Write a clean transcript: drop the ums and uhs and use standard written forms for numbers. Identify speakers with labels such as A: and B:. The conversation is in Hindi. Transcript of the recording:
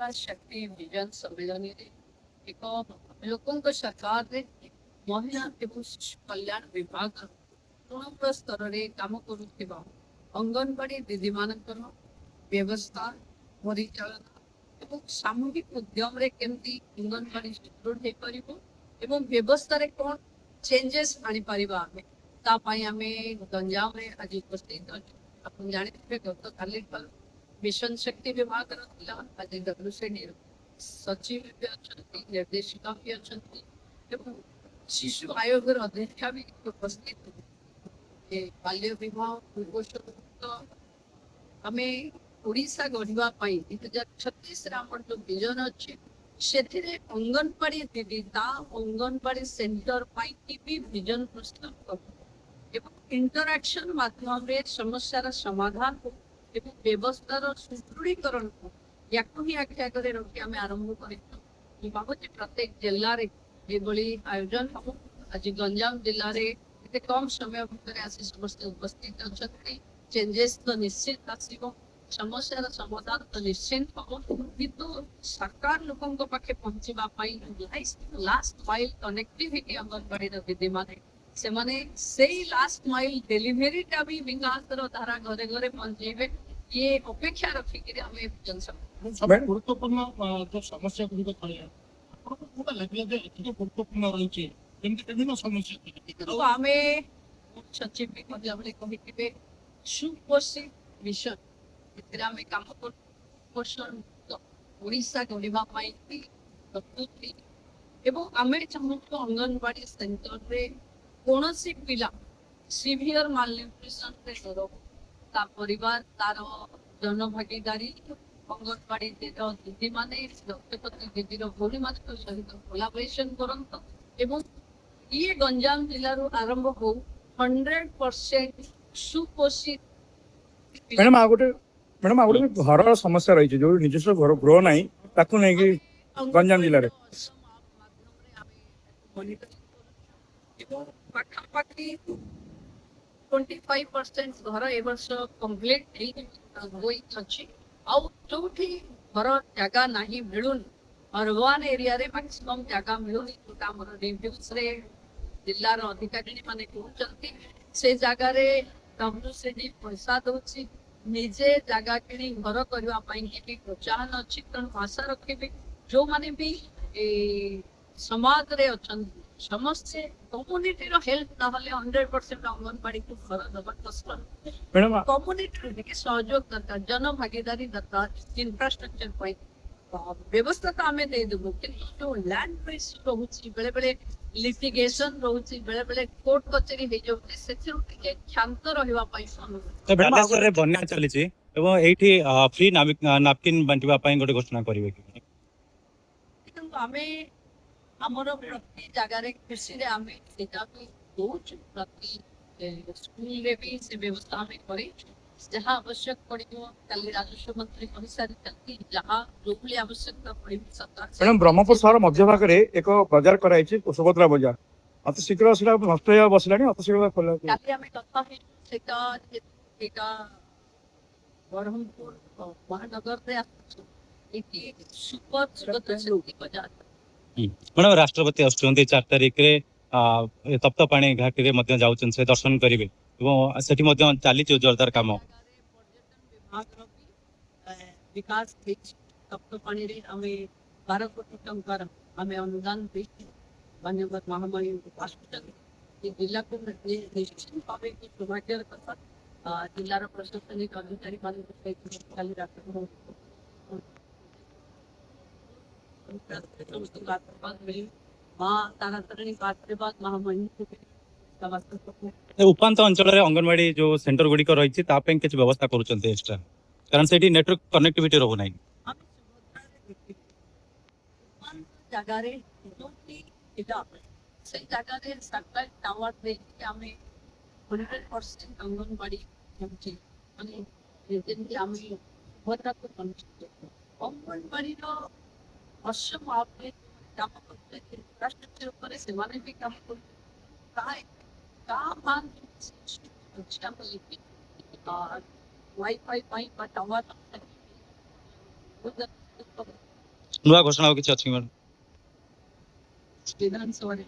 A: महिला शक्ति विजन सम्मेलन एक लोक सरकार रे महिला एवं शिशु कल्याण विभाग तृणमूल स्तर में काम करुवा अंगनवाड़ी दीदी मानकर व्यवस्था परिचालना एवं सामूहिक उद्यम रे केमती अंगनवाड़ी सुदृढ़ हो पार एवं व्यवस्था रे कौन चेंजेस आनी पारिबा आमे गंजाम रे आज उपस्थित अच्छे आप जानते गत काली मिशन शक्ति विभाग आज डब्ल्यूसीडी सचिव भी अच्छा निर्देशिका भी अच्छा शिशु आयोग अध्यक्षा भी उपस्थित बाल्य विवाह कुपोषण मुक्त आमे ओडिशा गढ़ा 2036 जो विजन अच्छे से अंगनवाड़ी दीदी अंगनवाड़ी सेंटर भी विजन प्रस्ताव कर इंटरैक्शन माध्यम समस्यार समाधान हो व्यवस्थार सुदृढ़ीकरण हो या आख्या रखी आम आरंभ कर भावुँ प्रत्येक जिले में आयोजन हम आज गंजाम जिले में कम समय भितर आसी समस्त उपस्थित अच्छा चेंजेस तो निश्चित आसो समस्यार समाधान तो निश्चित हम किंतु सरकार लोकों पाखे पहुंचापी लास्ट माइल कनेक्टिविटी अंगनवाड़ी दीदी माने से माने लास्ट माइल डेलीवरी टा भी विकास धारा घरे घरे पहुंचे ये अपेक्षा रखिक
B: गुरुत्वपूर्ण जो समस्या गुड़िक गुरुत्वपूर्ण रही विभिन्न समस्या
A: आम सचिव भी कही सुपोषित मिशन आम कम पोषण ओडिशा गढ़ा प्रस्तुति एवं आम चाहूँ अंगनवाड़ी सेंटर रे कौन पिला सीवियर मालन्यूट्रिशन रे न रहो परिवार तार जनभागीदारी अंगनवाड़ी दीदी माने रक्तपति दीदी भौणी मान सहित कोलाबोरेशन करत एवं ये गंजाम जिलू आरंभ हो 100% सुपोषित
C: मैडम आ गोटे घर समस्या रही जो निजस्व घर गृह ना ताकू नहीं गंजाम जिले में
A: पाखापाखि 25% घर ए वर्ष कंप्लीट अच्छी जो घर जगह ना मिलूनी अर्बन एरिया रे मैक्सिमम जगह मिलूनी रिव्यूज रे जिलार अधिकारी माने कहते से जगार डब्ल्यूसीडी पैसा दौर निजे जगह कि घर करने प्रोत्साहन अच्छी तेणु आशा रखी जो मैंने भी समाज रे अच्छा समस्ते कम्युनिटी हेल्प ना 100% अंगनवाड़ी को घर दबा कष्ट कम्युनिटी सहयोग दरकार जन भागीदारी दरकार इंफ्रास्ट्रक्चर व्यवस्था तो आम देदेबू कि जो लैंड प्राइस रोचे बेले बेले लिटिगेशन रोचे बेले बेले कोर्ट कचेरी हो जाऊे से क्षांत रहा
D: बन्या चली फ्री नापकिन बांटा गोटे घोषणा करेंगे
A: आम आमर प्रति जगार खुशी आम भी दौर प्रति स्कूल रे भी से व्यवस्था आम कर जहाँ आवश्यक पड़ो कल राजस्व मंत्री कही सारी जहाँ जो भी आवश्यकता पड़े
C: मैडम ब्रह्मपुर सहर मध्य भाग में एक बजार कराई सुभद्रा बजार अति शीघ्र से नष्ट हो बसला अति शीघ्र खोल
A: ब्रह्मपुर महानगर सुपर बजार
D: मैडम राष्ट्रपति आसुँच 4 तारिख रे तप्तपाणी घाटी रे जाऊँ से दर्शन करेंगे चली जोरदार कम
A: विकास तप्तपाणी रे आम 12 कोटी टंकार आम अनुदान माननीय महामहिम हॉस्पिटल जिला को निश्चित भाव सौभाग्यर कथा जिलार प्रशासनिक अधिकारी खाली
D: उपांत अंचल अंगनवाड़ी जो सेंटर गुड़िक रही किसी व्यवस्था करुँच एक्सट्रा कारण से नेटवर्क कनेक्टिविटी रोना
A: जगार से जगार सैटेलाइट टावर देखिए आम 100% अंगनवाड़ी अंगनवाड़ी असम काम करते इंफ्रास्ट्रक्चर से भी काम वाईफाई टावर
D: ନୂଆ ଘୋଷଣା କିଛି ଅଛି ମ୍ୟାଡ଼ାମ?
A: ବିଧାନସଭାରେ